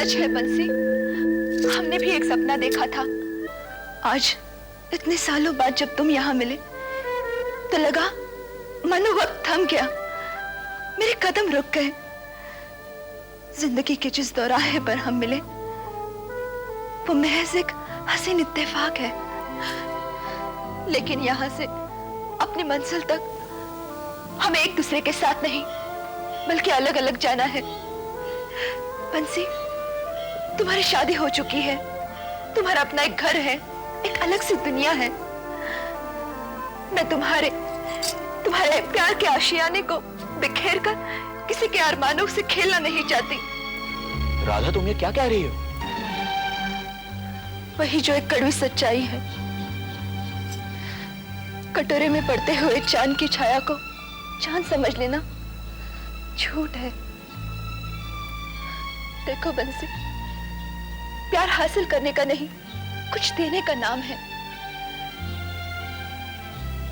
सच है बंसी, हमने भी एक सपना देखा था। आज इतने सालों बाद जब तुम यहाँ मिले तो लगा मानो वक्त थम गया, मेरे कदम रुक गए। जिंदगी के जिस दौराहे पर हम मिले वो महज एक हसीन इत्तेफाक है, लेकिन यहाँ से अपनी मंजिल तक हमें एक दूसरे के साथ नहीं बल्कि अलग अलग जाना है। बंसी, तुम्हारी शादी हो चुकी है, तुम्हारा अपना एक घर है, एक अलग सी दुनिया है। मैं तुम्हारे प्यार के आशियाने को बिखेर कर किसी के अरमानों से खेलना नहीं चाहती। राधा, तुम ये क्या कह रही हो? वही जो एक कड़वी सच्चाई है। कटोरे में पड़ते हुए चांद की छाया को चांद समझ लेना झूठ है। देखो बंसी, प्यार हासिल करने का नहीं, कुछ देने का नाम है।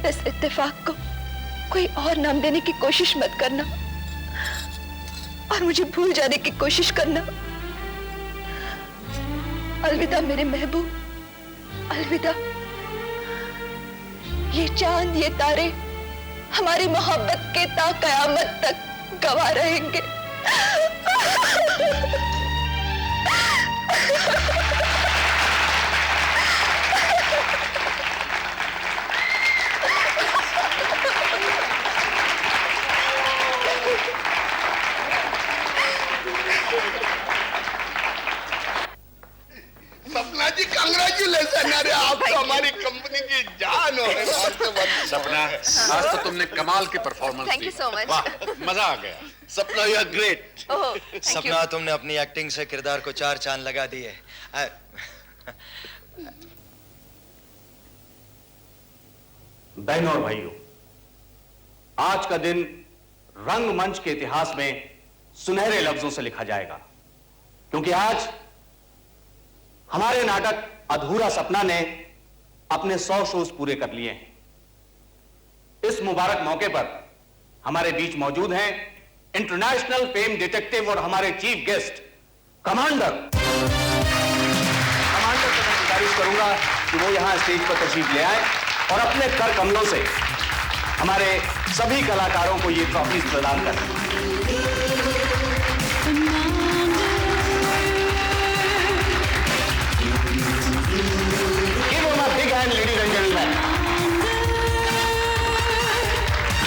इस इत्तेफाक को कोई और नाम देने की कोशिश मत करना और मुझे भूल जाने की कोशिश करना। अलविदा मेरे महबूब, अलविदा। ये चांद, ये तारे हमारी मोहब्बत के ता कयामत तक गवाह रहेंगे। सपना जी, कांग्रेचुलेशन। अरे आप तो हमारी कंपनी की जान हो। सपना, आज तो तुमने कमाल की performance the. Thank you so much. वाह, मजा आ गया। सपना, यू आर ग्रेट। सपना, तुमने अपनी एक्टिंग से किरदार को 4 चांद लगा दिए। बहनों और भाइयों, आज का दिन रंगमंच के इतिहास में सुनहरे लफ्जों से लिखा जाएगा, क्योंकि आज हमारे नाटक अधूरा सपना ने अपने 100 शोज पूरे कर लिए हैं। इस मुबारक मौके पर हमारे बीच मौजूद हैं इंटरनेशनल फेम डिटेक्टिव और हमारे चीफ गेस्ट कमांडर। कमांडर से मैं गुजारिश करूंगा कि वो यहां स्टेज पर तशरीफ ले आए और अपने कर कमलों से हमारे सभी कलाकारों को ये ट्रॉफीज प्रदान करें। Ladies and gentlemen,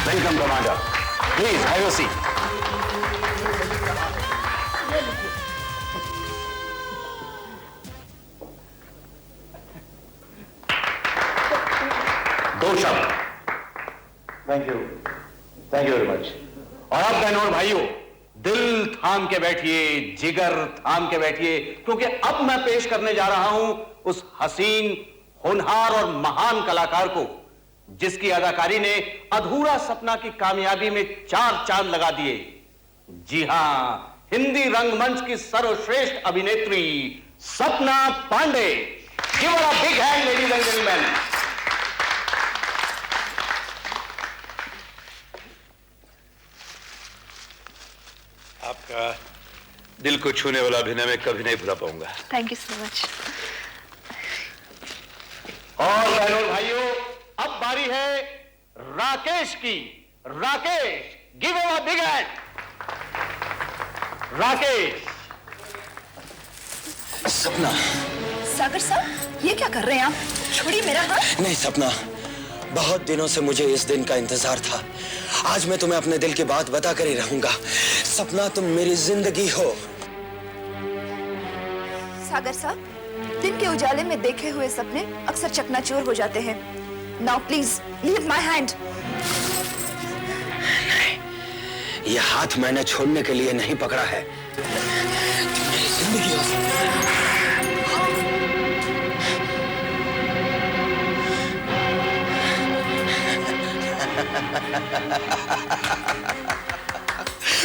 welcome Commander. Please have your seat. दो शब्द। Thank you very much. और अब बहनों और भाइयों, दिल थाम के बैठिए, जिगर थाम के बैठिए, क्योंकि अब मैं पेश करने जा रहा हूं उस हसीन, होनहार और महान कलाकार को जिसकी अदाकारी ने अधूरा सपना की कामयाबी में 4 चांद लगा दिए। जी हां, हिंदी रंगमंच की सर्वश्रेष्ठ अभिनेत्री Sapna Pandey. Give her a big hand ladies and gentleman. आपका दिल को छूने वाला अभिनय मैं कभी नहीं भुला पाऊंगा। Thank you so much. और बहनों और भाइयों, अब बारी है राकेश की। Rakesh, give him a big hand. Rakesh. सपना। सागर साहब, ये क्या कर रहे हैं आप? छोड़िए मेरा हाथ। नहीं सपना, बहुत दिनों से मुझे इस दिन का इंतजार था। आज मैं तुम्हें अपने दिल की बात बता कर ही रहूंगा। सपना, तुम मेरी जिंदगी हो। सागर साहब, दिन के उजाले में देखे हुए सपने अक्सर चकनाचूर हो जाते हैं। Now please leave my hand. यह हाथ मैंने छोड़ने के लिए नहीं पकड़ा है। तुम मेरी जिंदगी हो।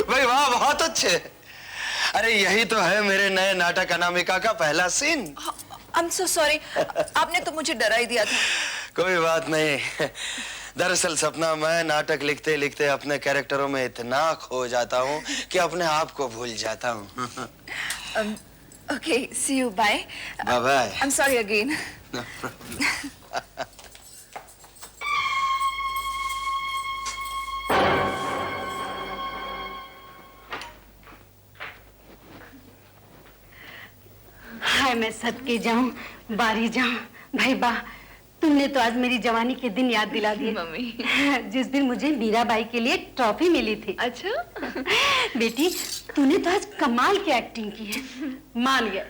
भाई वाह, बहुत अच्छे। अरे यही तो है मेरे नए नाटक अनामिका का पहला सीन। I'm so sorry, आपने तो मुझे डरा ही दिया था। कोई बात नहीं। दरअसल सपना, मैं नाटक लिखते लिखते अपने कैरेक्टरों में इतना खो जाता हूँ कि अपने आप को भूल जाता हूँ। Okay, see you. Bye. Bye-bye. I'm sorry again. हाय मैं सदके जाऊं, बारी जाऊं। भाई बा, तुमने तो आज मेरी जवानी के दिन याद दिला दिए। मम्मी। जिस दिन मुझे मीराबाई के लिए ट्रॉफी मिली थी। अच्छा? बेटी, तूने तो आज कमाल की एक्टिंग की है। मान गया,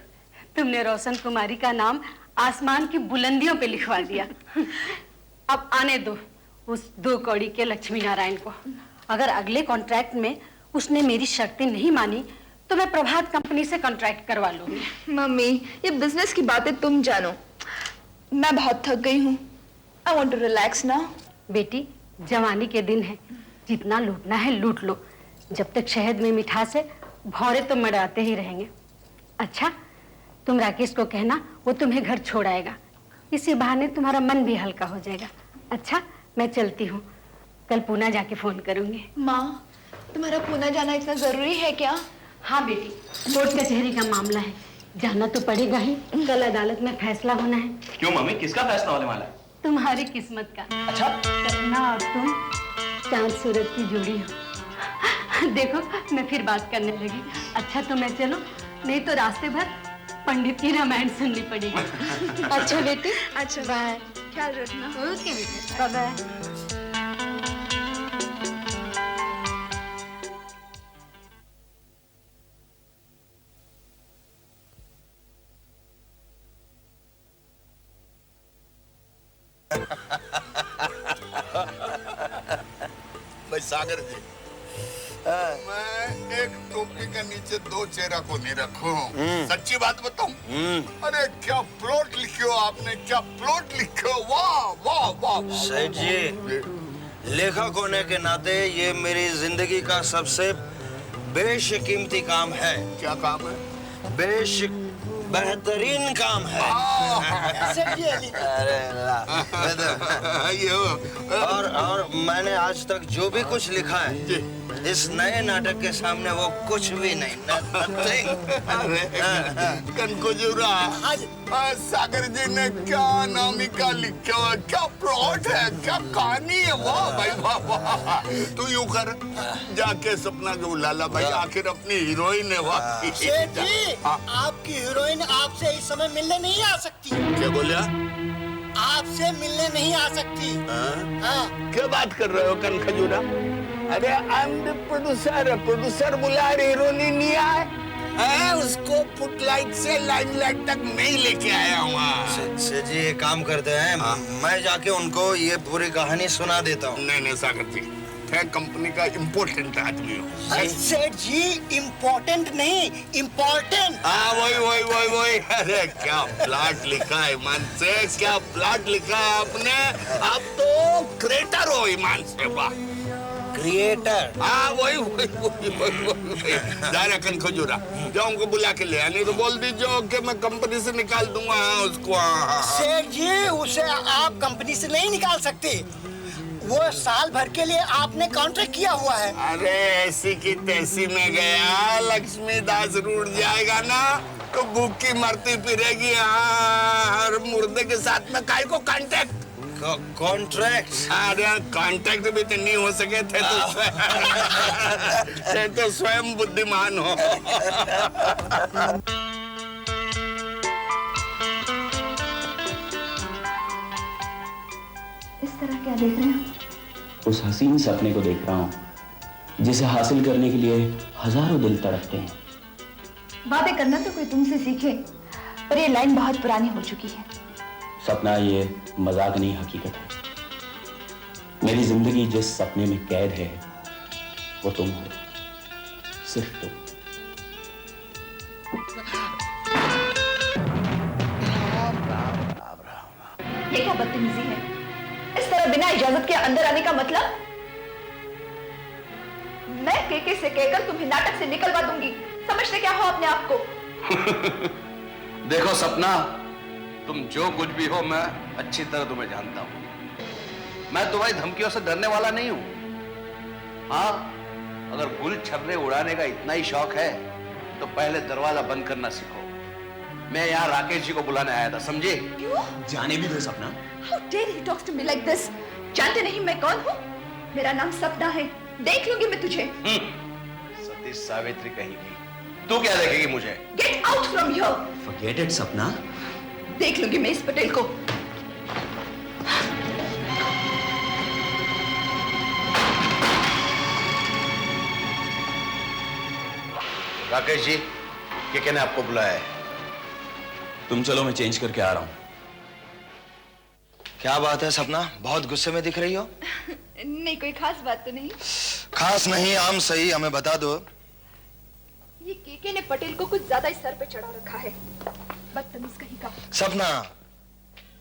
तुमने रोशन कुमारी का नाम आसमान की बुलंदियों पे लिखवा दिया। अब आने दो उस 2 कौड़ी के लक्ष्मी नारायण को। अगर अगले कॉन्ट्रैक्ट में उसने मेरी शर्तें नहीं मानी तो मैं प्रभात कंपनी से कॉन्ट्रैक्ट करवा लूंगी। मम्मी, ये बिजनेस की बातें तुम जानो। मैं बहुत थक गई हूँ। I want to relax now. बेटी, जवानी के दिन है, जितना लूटना है लूट लो। जब तक शहद में मिठास है, भौरे तो मड़ाते ही रहेंगे। अच्छा, तुम राकेश को कहना, वो तुम्हें घर छोड़ आएगा। इसी बहाने तुम्हारा मन भी हल्का हो जाएगा। अच्छा, मैं चलती हूँ, कल पूना जाके फोन करूंगी। माँ, तुम्हारा पूना जाना इतना जरूरी है क्या? हाँ बेटी, कोर्ट कचहरी का मामला है, जाना तो पड़ेगा ही। कल अदालत में फैसला होना है। क्यों मम्मी, किसका फैसला होने वाला है? तुम्हारी किस्मत का। अच्छा? सपना और तुम चांद सूरज की जोड़ी हो। देखो, मैं फिर बात करने लगी। अच्छा तो मैं चलो, नहीं तो रास्ते भर पंडित की रामायण सुननी पड़ेगी। अच्छा बेटी, अच्छा, बाय। ख्याल रखना। ओके बेटी, बाय बाय। भाई सागर जी, मैं एक टोपी के नीचे 2 चेहरा को नहीं रखूं। सच्ची बात बताऊं? अरे क्या प्लॉट लिखे हो आपने, क्या प्लॉट लिखे हो। वाह वाह वाह। सेठ जी, लेखक होने के नाते ये मेरी जिंदगी का सबसे बेशकीमती काम है। क्या काम है? बेहतरीन काम है। अरे और मैंने आज तक जो भी कुछ लिखा है, इस नए नाटक के सामने वो कुछ भी नहीं। कनखजूरा, सागर जी ने क्या नामिका लिखा है, क्या प्लॉट है, क्या कहानी है। वाह भाई वाह वाह। तू यूं कर, जाके सपना के बुला भाई, आखिर अपनी हीरोइन है। वाह सेठ जी, आपकी हीरोइन आपसे इस समय मिलने नहीं आ सकती। क्या बोलिया? आपसे मिलने नहीं आ सकती। हाँ। क्या बात कर रहे हो कनखजूरा? अरे I am the producer, producer बुला रहे, हीरोइन नहीं आए। उसको फुटलाइट से लाइमलाइट तक मैं ही लेके आया हूँ। सेठ जी, एक काम करते हैं, मैं जाके उनको ये पूरी कहानी सुना देता हूँ। नहीं सागर जी, मैं कंपनी का इम्पोर्टेंट आदमी हूँ। सेठ जी, इम्पोर्टेंट नहीं, इम्पोर्टेंट। हाँ वही। अरे क्या प्लॉट लिखा है ईमान से, क्या प्लॉट लिखा है आपने। आप तो क्रिएटर हो ईमान से। वाह, क्रिएटर। हाँ वही। जा रहा कनखजूरा, जाओ उनको बुला के ले आ, नहीं तो बोल दीजिए कि मैं कंपनी से निकाल दूंगा उसको। सेठ जी, उसे आप कंपनी से नहीं निकाल सकते। वो साल भर के लिए आपने कॉन्ट्रैक्ट किया हुआ है। अरे ऐसी की तैसी में गया, लक्ष्मी दास रूठ जाएगा ना तो भूखी मरती फिरेगी। और मुर्दे के साथ में काय को कॉन्ट्रैक्ट। अरे कॉन्ट्रैक्ट भी तो नहीं हो सके थे तो स्वयं बुद्धिमान हो। इस तरह क्या देख रहे हो? उस हसीन सपने को देख रहा हूँ जिसे हासिल करने के लिए हजारों दिल तड़पते हैं। बातें करना तो कोई तुमसे सीखे, पर ये लाइन बहुत पुरानी हो चुकी है। सपना ये मजाक नहीं, हकीकत है। मेरी जिंदगी जिस सपने में कैद है वो तुम हो, सिर्फ तुम। ये क्या बदतमीजी है? इस तरह बिना इजाजत के अंदर आने का मतलब? मैं केके से कहकर तुम्हें नाटक से निकलवा दूंगी। समझते क्या हो अपने आप को? देखो सपना, तुम जो कुछ भी हो मैं अच्छी तरह तुम्हें जानता हूं। मैं तुम्हारी धमकियों से डरने वाला नहीं हूं। हाँ, अगर गुल छर्रे उड़ाने का इतना ही शौक है तो पहले दरवाजा बंद करना सीखो। मैं यहाँ राकेश जी को बुलाने आया था, समझे? जाने भी दो सपना। How dare he talks to me like this? जानते नहीं मैं कौन हूँ? मेरा नाम सपना है। देख लूंगी मैं तुझे। सती सावित्री कहीं भी। तू क्या देखेगी मुझे? Get out from here. Forget it सपना। देख लूंगी मैं इस पटेल को। राकेश जी, के ने आपको बुलाया है। तुम चलो, मैं चेंज करके आ रहा हूँ। क्या बात है सपना, बहुत गुस्से में दिख रही हो? नहीं, कोई खास बात तो नहीं। खास नहीं, आम सही, हमें बता दो। ये केके ने पटेल को कुछ ज्यादा ही सर पे चढ़ा रखा है। बदतमीज कहीं का। सपना,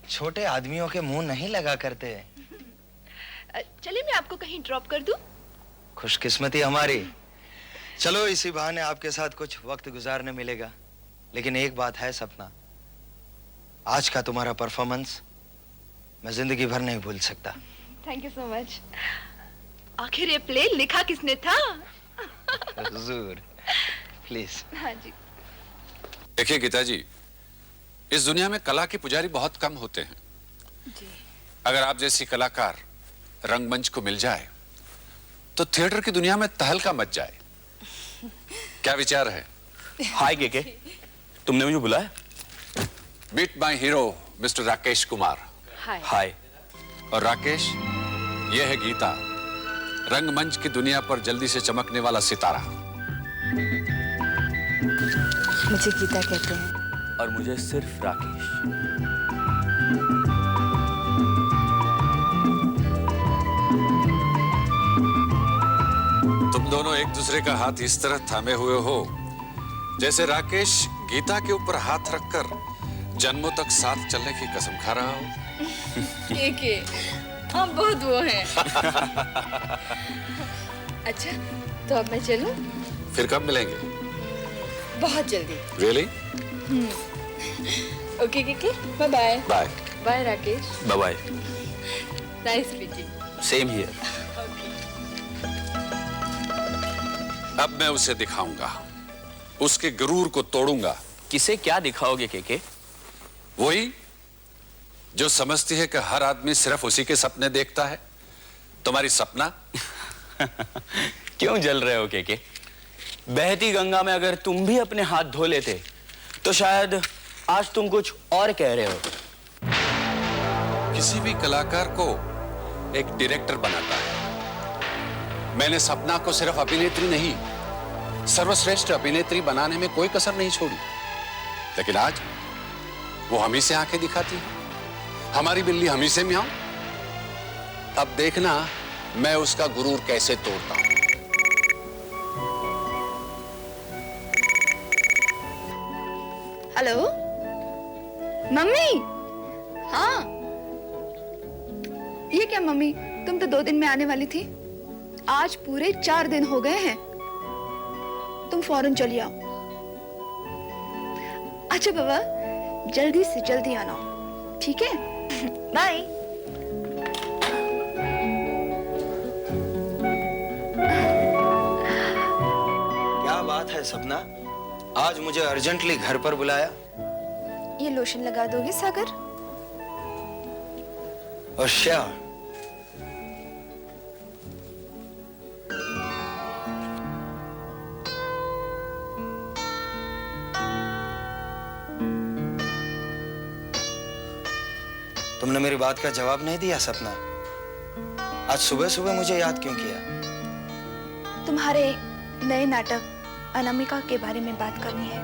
छोटे आदमियों के मुंह नहीं लगा करते। चलिए मैं आपको कहीं ड्रॉप कर दूं? खुशकिस्मती हमारी। चलो, इसी बहाने आपके साथ कुछ वक्त गुजारने मिलेगा। लेकिन एक बात है सपना, आज का तुम्हारा परफॉर्मेंस मैं जिंदगी भर नहीं भूल सकता। Thank you so much. आखिर ये प्ले लिखा किसने था? हुजूर, प्लीज। हाँ जी। देखिए गीता जी, इस दुनिया में कला के पुजारी बहुत कम होते हैं जी। अगर आप जैसी कलाकार रंगमंच को मिल जाए तो थिएटर की दुनिया में तहलका मच जाए। क्या विचार है? हाय के, तुमने मुझे बुलाया? Meet my hero mister Rakesh Kumar. Hi. और राकेश, यह है गीता, रंगमंच की दुनिया पर जल्दी से चमकने वाला सितारा। मुझे गीता कहते हैं। और मुझे सिर्फ राकेश। तुम दोनों एक दूसरे का हाथ इस तरह थामे हुए हो जैसे राकेश गीता के ऊपर हाथ रखकर जन्मों तक साथ चलने की कसम खा रहा हो। के हम बहुत वो हैं। अच्छा, तो अब मैं चलूं? फिर कब मिलेंगे? बहुत जल्दी। रियली? ओके के, bye bye. Bye bye Rakesh. Bye bye. Nice meeting. Same here. अब मैं उसे दिखाऊंगा, उसके गुरूर को तोड़ूंगा। किसे क्या दिखाओगे के? वही जो समझती है कि हर आदमी सिर्फ उसी के सपने देखता है। तुम्हारी सपना। क्यों जल रहे हो के? बहती गंगा में अगर तुम भी अपने हाथ धो लेते तो शायद आज तुम कुछ और कह रहे हो। किसी भी कलाकार को एक डायरेक्टर बनाता है। मैंने सपना को सिर्फ अभिनेत्री नहीं, सर्वश्रेष्ठ अभिनेत्री बनाने में कोई कसर नहीं छोड़ी। लेकिन आज वो हम ही से आंखें दिखाती है, हमारी बिल्ली हम ही से म्याऊं। अब देखना मैं उसका गुरूर कैसे तोड़ता हूं। Hello mummy. हाँ, ये क्या मम्मी, तुम तो 2 दिन में आने वाली थी, आज पूरे 4 दिन हो गए हैं। तुम फौरन चली आओ। अच्छा बाबा, जल्दी से जल्दी आना, ठीक है? बाय। क्या बात है सपना, आज मुझे अर्जेंटली घर पर बुलाया? ये लोशन लगा दोगे सागर? अच्छा, तुमने मेरी बात का जवाब नहीं दिया सपना। आज सुबह सुबह मुझे याद क्यों किया? तुम्हारे नए नाटक अनामिका के बारे में बात करनी है।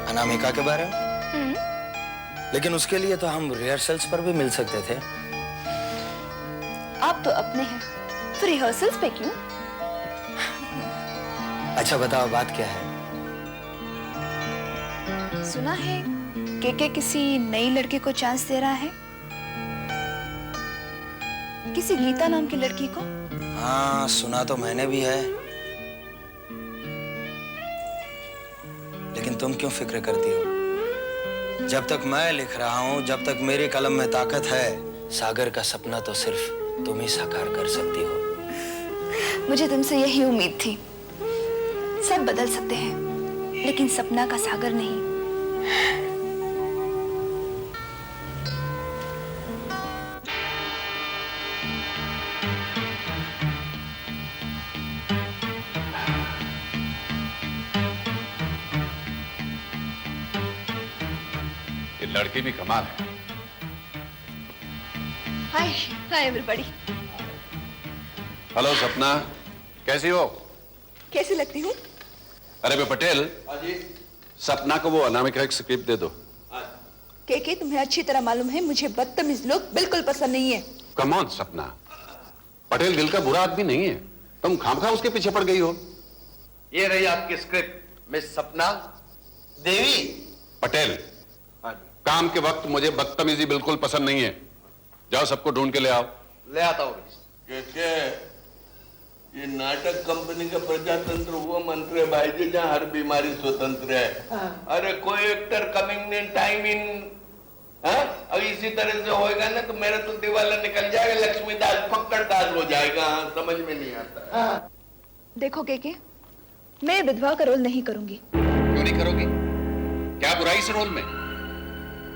अनामिका के बारे में? लेकिन उसके लिए तो हम रिहर्सल्स पर भी मिल सकते थे। आप तो अपने हैं, तो रिहर्सल्स पे क्यों? अच्छा बताओ, बात क्या है? सुना है के किसी नई लड़के को चांस दे रहा है, किसी गीता नाम की लड़की को। हाँ, सुना तो मैंने भी है। लेकिन तुम क्यों फिक्र करती हो? जब तक मैं लिख रहा हूं, जब तक मेरी कलम में ताकत है, सागर का सपना तो सिर्फ तुम ही साकार कर सकती हो। मुझे तुमसे यही उम्मीद थी। सब बदल सकते हैं, लेकिन सपना का सागर नहीं। ये लड़की भी कमाल है। हाय हाय एवरीबॉडी। हेलो सपना, कैसी हो? कैसी लगती हूँ? अरे बे पटेल, सपना को वो अनामिका एक स्क्रिप्ट दे दो। के तुम्हें अच्छी तरह मालूम है मुझे बदतमीज लोग बिल्कुल पसंद नहीं है। कम ऑन सपना, पटेल दिल का बुरा आदमी नहीं है, तुम खामखा उसके पीछे पड़ गई हो। ये रही आपकी स्क्रिप्ट मिस सपना देवी। पटेल, काम के वक्त मुझे बदतमीजी बिल्कुल पसंद नहीं है। जाओ सबको ढूंढ के ले आओ। ले आता हूँ। कैसे ये नाटक कंपनी का प्रजातंत्र वो मंत्र है भाई जी जहाँ हर बीमारी स्वतंत्र है। अरे कोई actor coming in time in अब इसी तरह से होएगा ना तो मेरा तो दिवाला निकल जाएगा, लक्ष्मीदास फक्कड़दास हो जाएगा। समझ में नहीं आता। देखो के मैं विधवा का रोल नहीं करूंगी। क्यों नहीं करोगी? क्या बुराई इस रोल में?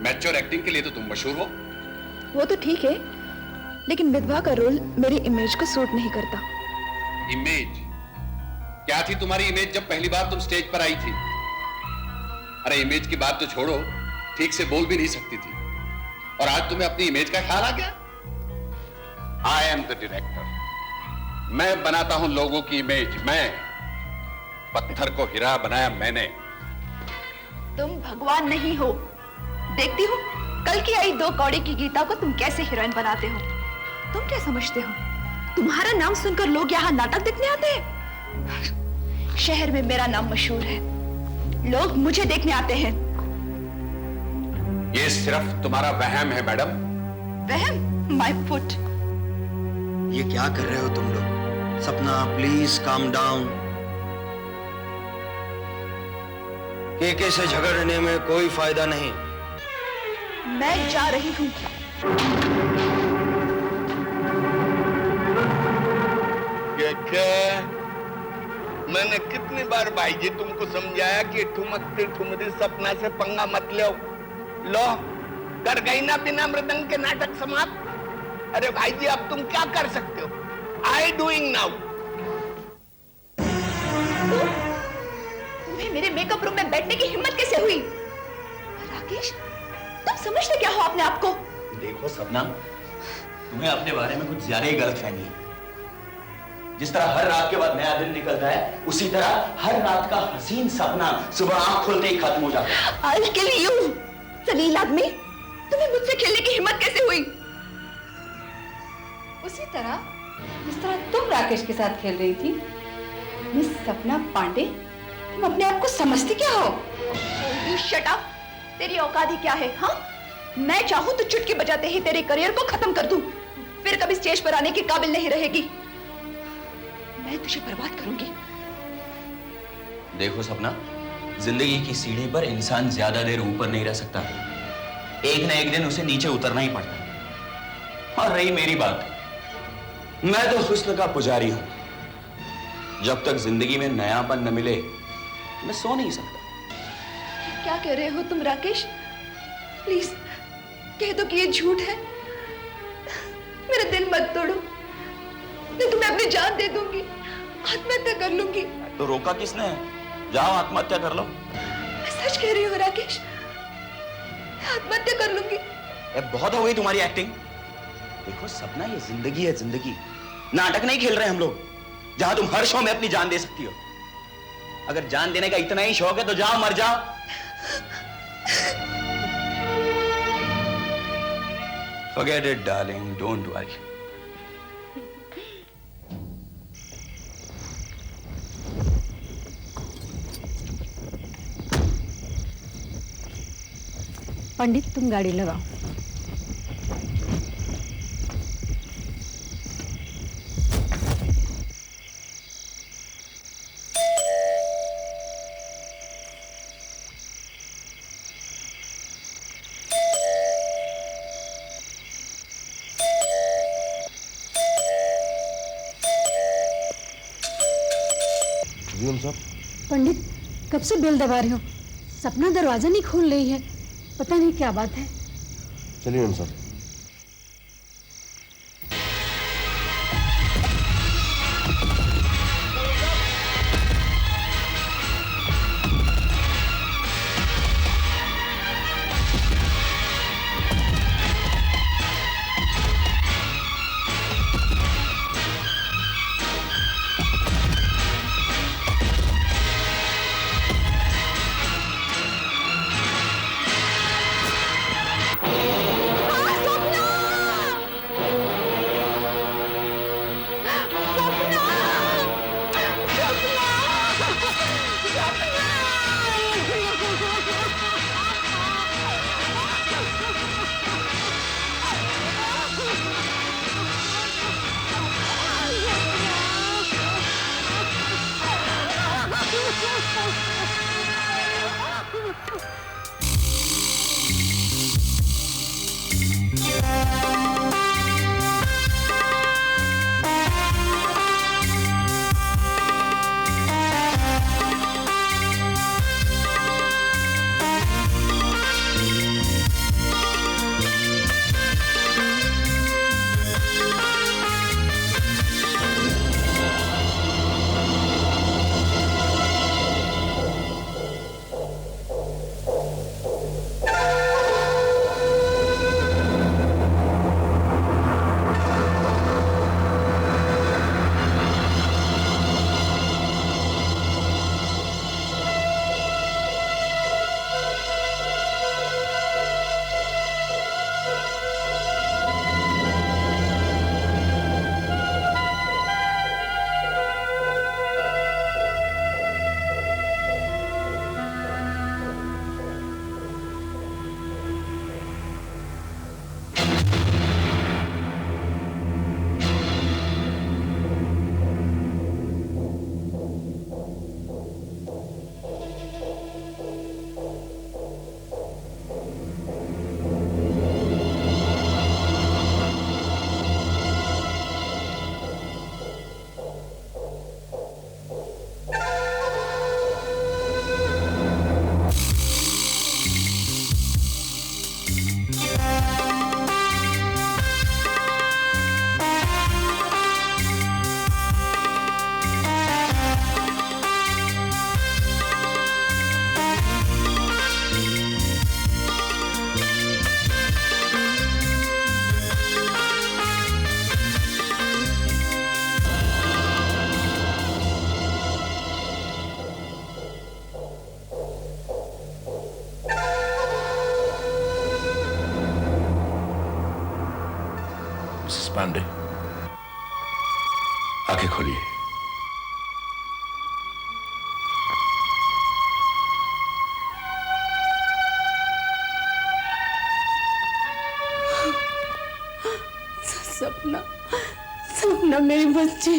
मैच्योर एक्टिंग के लिए तो तुम मशहूर हो। वो तो ठीक है, लेकिन विधवा का रोल मेरी इमेज को सूट नहीं करता। इमेज? क्या थी तुम्हारी इमेज जब पहली बार तुम स्टेज पर आई थी? अरे इमेज की बात तो छोड़ो, ठीक से बोल भी नहीं सकती थी और आज तुम्हें अपनी इमेज का ख्याल आ गया। आई एम द डायरेक्टर, मैं बनाता हूं लोगों की इमेज। मैं पत्थर को हीरा बनाया मैंने। तुम भगवान नहीं हो। देखती हूँ कल की आई 2 कौड़ी की गीता को तुम कैसे हीरोइन बनाते हो। तुम क्या समझते हो तुम्हारा नाम सुनकर लोग यहाँ नाटक देखने आते हैं? शहर में मेरा नाम मशहूर है, लोग मुझे देखने आते हैं। ये सिर्फ तुम्हारा वहम है मैडम। वहम? My foot. ये क्या कर रहे हो तुम लोग? सपना प्लीज काम डाउन। केके से झगड़ने में कोई फायदा नहीं। मैं जा रही हूँ। मैंने कितनी बार भाई जी तुमको समझाया कि ठुमकती ठुमरी सपना से पंगा मत लो। लो कर गई ना बिना मृदंग के नाटक समाप्त। अरे भाई जी अब तुम क्या कर सकते हो? I doing now. तुम्हें मेरे मेकअप रूम में बैठने की हिम्मत कैसे हुई? राकेश, तुम समझते क्या हो अपने आप को? देखो सपना, तुम्हें अपने बारे में कुछ ज्यादा ही गलतफहमी है। जिस तरह हर रात के बाद नया दिन निकलता है, उसी तरह हर रात का हसीन सपना सुबह आंख खोलते ही खत्म हो जाता है। I'll kill you, जलील आदमी। तुम्हें मुझसे खेलने की हिम्मत कैसे हुई? उसी तरह जिस तरह तुम राकेश के साथ खेल रही थी। मिस सपना पांडे, तुम अपने आप को समझती क्या हो? You shut up। तेरी औकात ही क्या है? हाँ, मैं चाहूं तो चुटकी बजाते ही तेरे करियर को खत्म कर दूं, फिर कभी स्टेज पर आने के काबिल नहीं रहेगी। मैं तुझे बर्बाद करूंगी। देखो सपना, जिंदगी की सीढ़ी पर इंसान ज्यादा देर ऊपर नहीं रह सकता। एक ना एक दिन उसे नीचे उतरना ही पड़ता है। और रही मेरी बात, मैं तो हुस्न का पुजारी हूं। जब तक जिंदगी में नयापन न मिले, मैं सो नहीं सकता। क्या कह रहे हो तुम राकेश? प्लीज कह दो कि ये झूठ है। मेरा दिल मत तोड़ो, मैं तुम्हें अपनी जान दे दूंगी, आत्महत्या कर लूंगी। तो रोका किसने? जाओ आत्महत्या कर लो। मैं सच कह रही हूँ राकेश, आत्महत्या कर लूंगी। बहुत हो गई तुम्हारी एक्टिंग। देखो सपना, ये जिंदगी है, जिंदगी। नाटक नहीं खेल रहे हम लोग, जहां तुम हर शो में अपनी जान दे सकती हो। अगर जान देने का इतना ही शौक है तो जाओ, मर जाओ। Forget it, darling. Don't worry. पंडित, तुम गाड़ी लगाओ। पंडित, कब से बेल दबा रहे हो? सपना दरवाजा नहीं खोल रही है, पता नहीं क्या बात है। चलिए मैम साहब। पांडे, आंखें खोलिए। सपना, सपना मेरी बच्ची।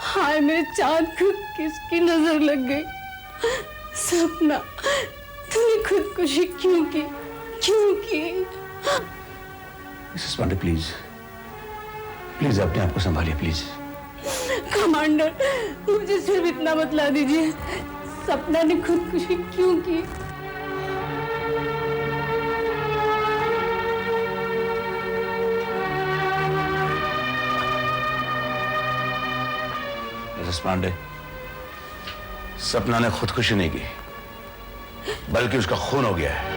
हाय मेरे चांद को किसकी नजर लग गई। सपना, तूने खुदकुशी क्यों की? क्यों की? मिसेस पांडे प्लीज, प्लीज अपने आप को संभालिए प्लीज। कमांडर, मुझे सिर्फ इतना बतला दीजिए, सपना ने खुदकुशी क्यों की? मिसेस पांडे, सपना ने खुदकुशी नहीं की, बल्कि उसका खून हो गया है।